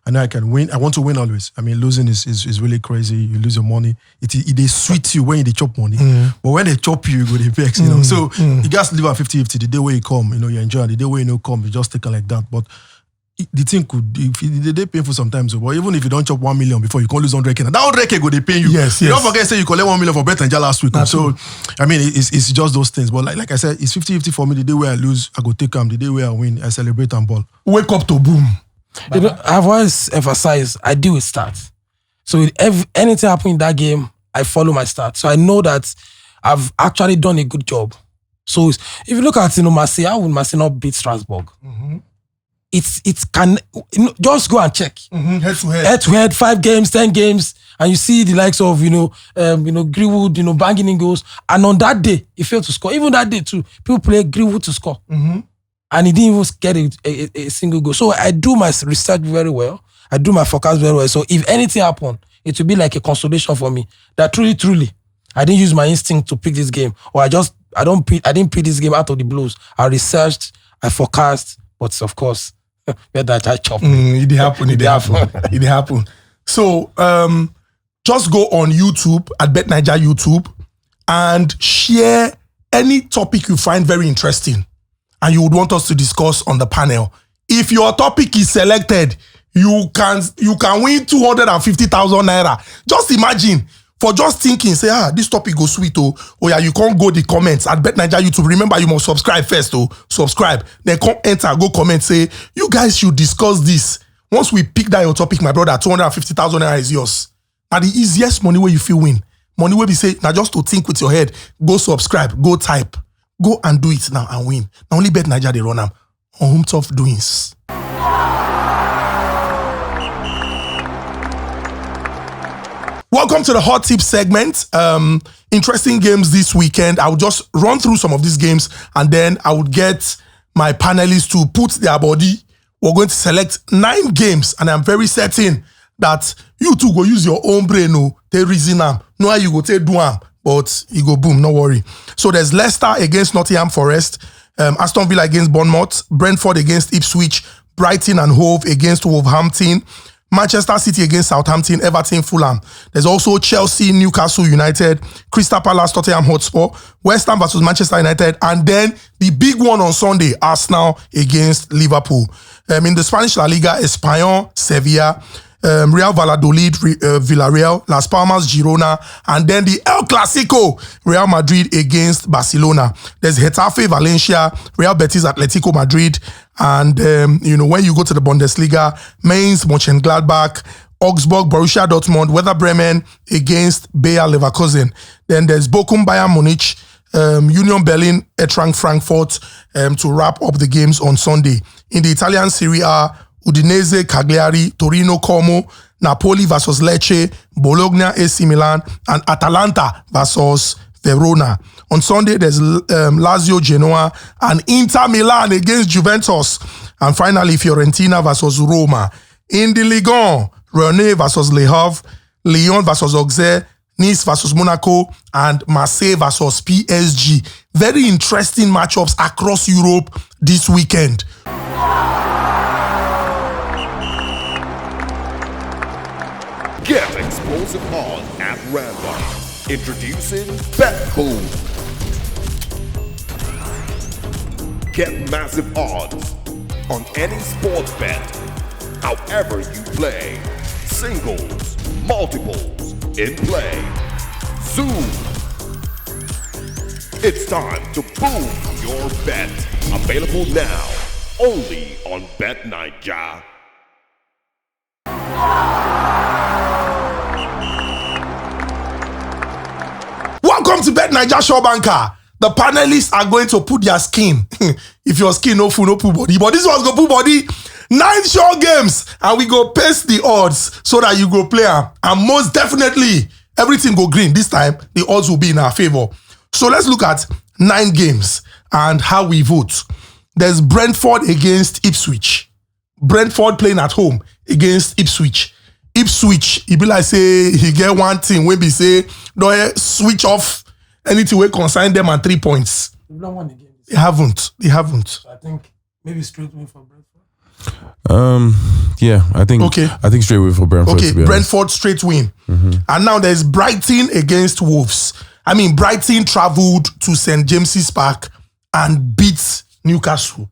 I know I can win. I want to win always. I mean, losing is really crazy. You lose your money. It is sweet you when they chop money. But when they chop you, you go to vex, So you guys live at 50-50. The day where you come, you enjoy. The day where you don't come, you just take it like that. But the thing could, they painful sometimes. But even if you don't chop 1 million before, you can't lose 100K. That 100K go, they pay you. Yes. You don't forget, say you collect 1 million for betting last week. So, I mean, it's just those things. But like I said, it's 50-50 for me. The day where I lose, I go take them. The day where I win, I celebrate and ball. Wake up to boom. I've always emphasized, I deal with stats. So if anything happen in that game, I follow my stats. So I know that I've actually done a good job. So if you look at Marseille, how would Marseille not beat Strasbourg? It can just go and check. Head to head, 5 games, 10 games, and you see the likes of Greenwood, banging in goals. And on that day, he failed to score. Even that day too, people play Greenwood to score. And he didn't even get a single goal. So I do my research very well. I do my forecast very well. So if anything happen, it will be like a consolation for me that truly, I didn't use my instinct to pick this game, or I didn't pick this game out of the blues. I researched, I forecast, but of course, where that I chop. It didn't happen. So just go on YouTube at betNiger YouTube and share any topic you find very interesting and you would want us to discuss on the panel. If your topic is selected, you can win 250,000 naira. Just imagine, for just thinking, say, this topic goes sweet, you can't go the comments at betNiger YouTube. Remember, you must subscribe first, subscribe. Then come enter, go comment, say, you guys should discuss this. Once we pick that your topic, my brother, 250,000 naira is yours. And the easiest money where you feel win. Money where we say, now just to think with your head, go subscribe, go type. Go and do it now and win. Now only betNiger they run them on Home Tough Doings. Welcome to the hot tip segment. Interesting games this weekend. I will just run through some of these games and then I would get my panelists to put their body. We're going to select 9 games and I'm very certain that you two go use your own brain, they reason them. No, you go take do them. But you go boom, no worry. So there's Leicester against Nottingham Forest, Aston Villa against Bournemouth, Brentford against Ipswich, Brighton and Hove against Wolverhampton, Manchester City against Southampton, Everton, Fulham. There's also Chelsea, Newcastle United, Crystal Palace, Tottenham Hotspur, West Ham versus Manchester United, and then the big one on Sunday, Arsenal against Liverpool. In the Spanish La Liga, Espanyol, Sevilla, Real Valladolid, Villarreal, Las Palmas, Girona, and then the El Clasico, Real Madrid against Barcelona. There's Getafe, Valencia, Real Betis, Atletico Madrid, and when you go to the Bundesliga, Mainz, Mönchengladbach, Augsburg, Borussia Dortmund, Werder Bremen against Bayer Leverkusen. Then there's Bochum, Bayern Munich, Union Berlin, Eintracht Frankfurt to wrap up the games on Sunday. In the Italian Serie A, Udinese, Cagliari, Torino, Como, Napoli versus Lecce, Bologna, AC Milan, and Atalanta versus Verona. On Sunday, there's Lazio, Genoa, and Inter Milan against Juventus. And finally, Fiorentina versus Roma. In the Ligue 1, Rennes versus Le Havre, Lyon versus Auxerre, Nice versus Monaco, and Marseille versus PSG. Very interesting matchups across Europe this weekend. Get explosive odds at random. Introducing betBOOMs. Get massive odds on any sports bet, however you play. Singles, multiples, in play. Zoom. It's time to boom your bet. Available now, only on betNigeria. Welcome to betNigeria Show Banker. The panelists are going to put their skin. If your skin no full, no pull body. But this one's go pull body. 9 short games. And we go paste the odds so that you go play them. And most definitely, everything go green. This time, the odds will be in our favor. So let's look at 9 games and how we vote. There's Brentford against Ipswich. Brentford playing at home against Ipswich. Ipswich, it be like say he get one thing when we say don't switch off anything we consign them at 3 points. They've not won the game. They haven't. So I think maybe straight win for Brentford. Yeah, I think straight away for Brentford. Okay, to be honest. Brentford straight win. And now there's Brighton against Wolves. I mean, Brighton traveled to St. James's Park and beat Newcastle.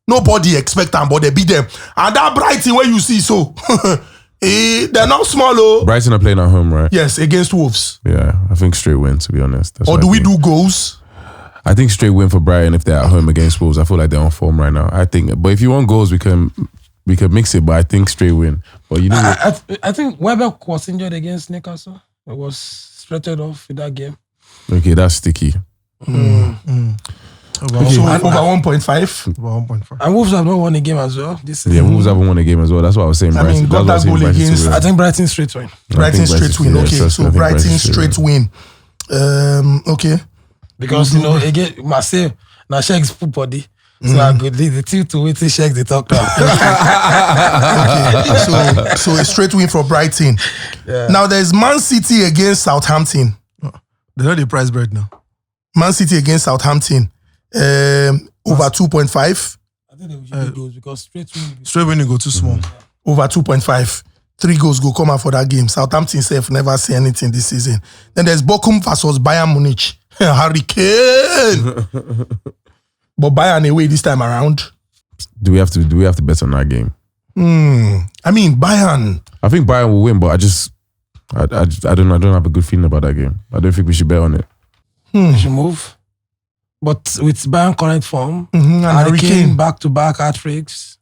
Nobody expect them, but they beat them. And that Brighton where you see so, they're not small. Oh. Brighton are playing at home, right? Yes, against Wolves. Yeah, I think straight win, to be honest. That's Or what do I we think. do goals? I think straight win for Brighton if they're at home against Wolves. I feel like they're on form right now. I think, but if you want goals, we can mix it. But I think straight win. But you know, I think Weber was injured against Newcastle. It was straightened off in that game. okay, that's sticky. So over 1.5. About 1.5. And Wolves have not won a game as well this season. Yeah, Wolves haven't won a game as well. That's what I was saying. I mean, got That's that what I was goal saying, Brighton to against- win. I think Brighton straight win. Brighton straight win. yeah, Okay, I so think Brighton straight win. Okay. Because, again, Marseille, now Sheggz put body. So I could lead the team to wait till Sheggz they talk about. Okay. So a straight win for Brighton. Now there's Man City against Southampton. They know the price bread now. Man City against Southampton. Over 2.5. I think they will do goals because straight win. Straight when you go too small. Over 2.5. 3 goals go come out for that game. Southampton self never say anything this season. Then there's Bochum versus Bayern Munich. Hurricane. But Bayern away this time around. Do we have to bet on that game? I mean Bayern. I think Bayern will win, but I don't have a good feeling about that game. I don't think we should bet on it. They should move. But with Bayern current form, And Hurricane. back-to-back hat-tricks.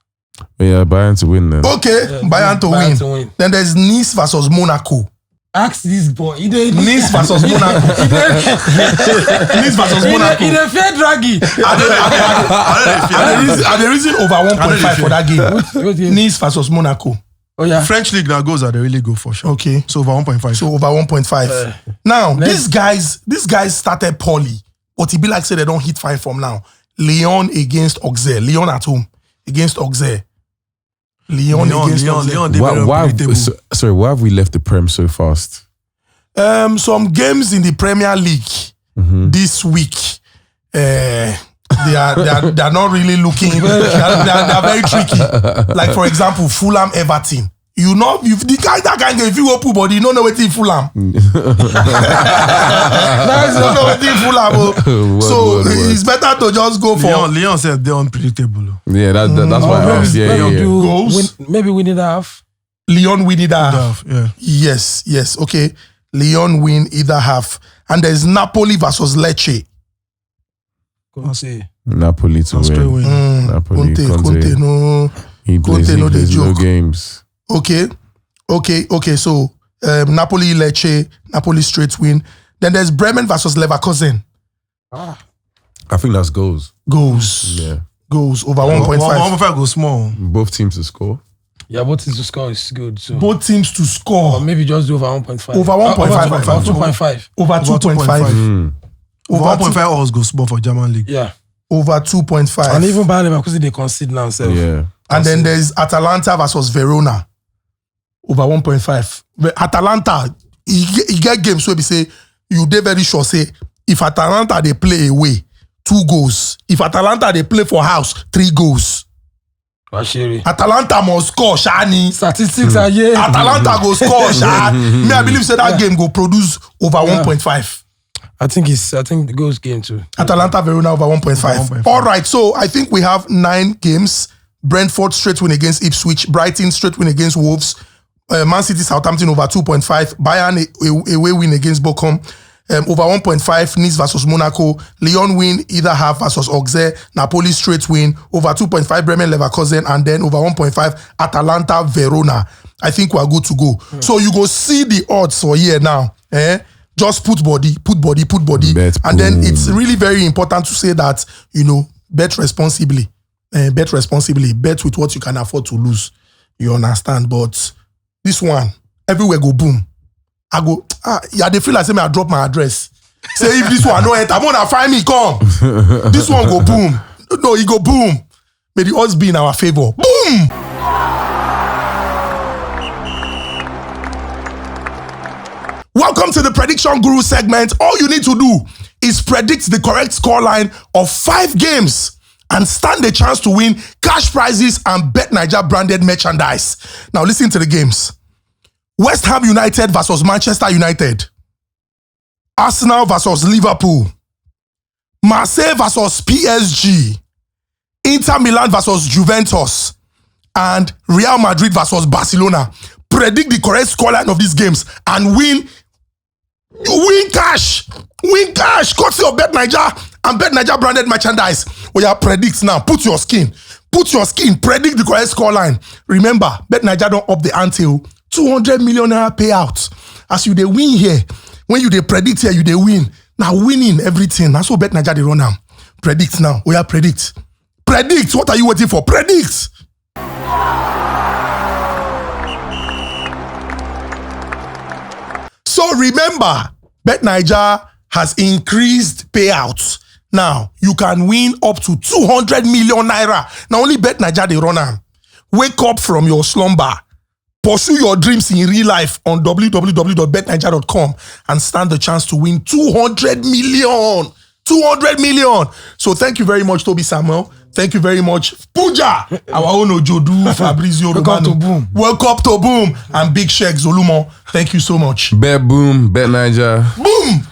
But yeah, Bayern to win then. Okay, Bayern to win. Then there's Nice versus Monaco. Ask this boy. Nice versus Monaco. Nice versus Monaco. In a fair draggy. Are the reason over 1.5 for that game? What game? Nice versus Monaco. Oh, yeah. French league now goes are they really go for sure. Okay. So over 1.5. So over 1.5. Now, these guys started poorly, but it be like say they don't hit fine from now. Lyon against Auxerre. Lyon at home against Auxerre. Lyon against Auxerre. they very unpredictable. Sorry, why have we left the Prem so fast? Some games in the Premier League this week, they are not really looking. They're very tricky. Like for example, Fulham Everton. You know, if the guy that can get if you open body, you don't know what in Fulham. You don't know what in Fulham. So it's better to just go for Lyon said they're unpredictable. Yeah, that's why I asked. Yeah. Goals. Maybe we need half. Lyon win either half. Yeah. Yes. Okay. Lyon win either half. And there's Napoli versus Lecce. Napoli to Straight win. win. Napoli, Conte, no. He plays no, the no joke. games. Okay. So Napoli, Lecce, Napoli straight win. Then there's Bremen versus Leverkusen. I think that's goals. Goals. Yeah. Goals over 1.5. 1.5 goes small. Both teams to score. Yeah, both teams to score is good. So. Both teams to Or score. maybe just do over 1.5. Over 1.5. Over 2.5. Over 2.5. Over 1.5 always goes small for German league. Yeah. Over 2.5. And even Bayern Leverkusen, they concede now. So. Yeah. And then there's Atalanta versus Verona. over 1.5. Atalanta, you get games where we say, you dey very sure say, if Atalanta they play away, 2 goals. If Atalanta they play for house, 3 goals. Atalanta must score, Shani. Statistics are here. Atalanta go score, Shani. Me, I believe say that game go produce over 1.5. I think the goals game too. Atalanta Verona over 1.5. All right, so I think we have 9 games. Brentford straight win against Ipswich. Brighton straight win against Wolves. Man City Southampton over 2.5. Bayern away win against Bochum. Over 1.5. Nice versus Monaco. Lyon win either half versus Auxerre. Napoli straight win. Over 2.5. Bremen Leverkusen. And then over 1.5. Atalanta Verona. I think we are good to go. So you go see the odds for here now. Just put body. Bet and then it's really very important to say that, bet responsibly. Bet responsibly. Bet with what you can afford to lose. You understand? But this one, everywhere go boom. I go, they feel like say I drop my address. Say if this one no enter, I'm gonna find me, come. This one go boom. No, it go boom. May the odds be in our favor. Boom! Welcome to the Prediction Guru segment. All you need to do is predict the correct scoreline of 5 games and stand a chance to win cash prizes and betNaija branded merchandise. Now listen to the games. West Ham United versus Manchester United. Arsenal versus Liverpool. Marseille versus PSG. Inter Milan versus Juventus. And Real Madrid versus Barcelona. Predict the correct scoreline of these games and win cash. Win cash. Courtesy of betNaija and betNaija branded merchandise. Predict now. Put your skin. Predict the correct scoreline. Remember, betNaija don't up the ante. 200 million naira payout. As you they win here, when you they predict here, you they win. Now winning everything. That's what betNaija they run now. Predict now. Predict. Predict. What are you waiting for? Predict. So remember, betNaija has increased payouts. Now you can win up to 200 million naira. Now only betNaija they run now. Wake up from your slumber. Pursue your dreams in real life on www.betnaija.com and stand the chance to win 200 million. 200 million. So thank you very much, Tobi Samuel. Thank you very much, Pooja, our own Ojodu, Fabrizio Romano. Welcome to Boom. And Big Sheggz Olumo. Thank you so much. BetBOOM, betNaija. Boom.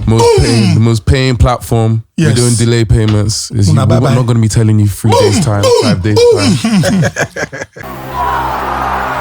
The most paying platform. Yes. We're doing delay payments. We're not going to be telling you 3 days time, 5 days time.